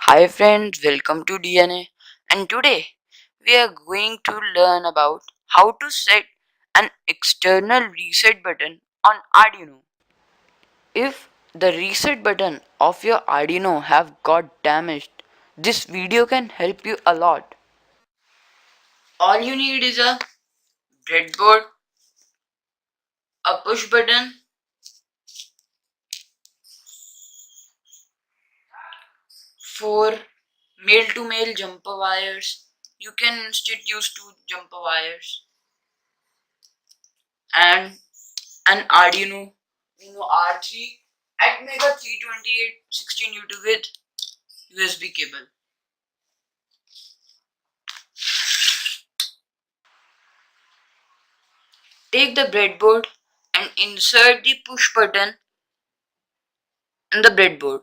Hi friends, welcome to DnA, and today we are going to learn about how to set an external reset button on Arduino. If the reset button of your Arduino have got damaged, this video can help you a lot. All you need is a breadboard, a push button, 4 male-to-male jumper wires. You can instead use 2 jumper wires and an Arduino Uno R3 at Mega 328 16 U with USB cable. Take the breadboard and insert the push button in the breadboard.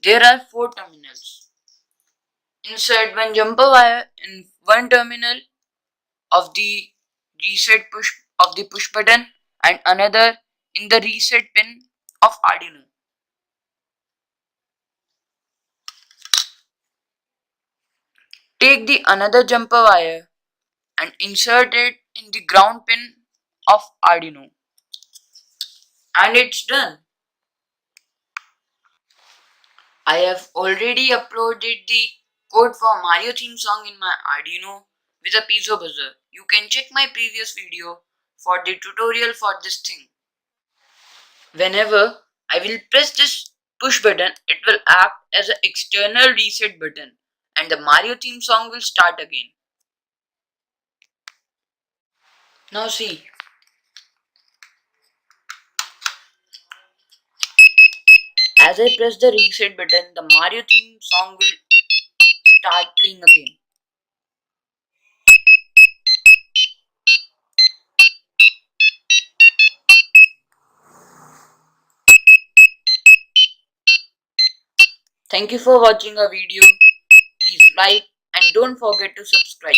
There are 4 terminals. Insert one jumper wire in one terminal of the reset push of the push button and another in the reset pin of Arduino. Take the another jumper wire and insert it in the ground pin of Arduino. And it's done. I have already uploaded the code for Mario theme song in my Arduino with a piezo buzzer. You can check my previous video for the tutorial for this thing. Whenever I will press this push button, it will act as an external reset button and the Mario theme song will start again. Now see, as I press the reset button, the Mario theme song will start playing again. Thank you for watching our video. Please like and don't forget to subscribe.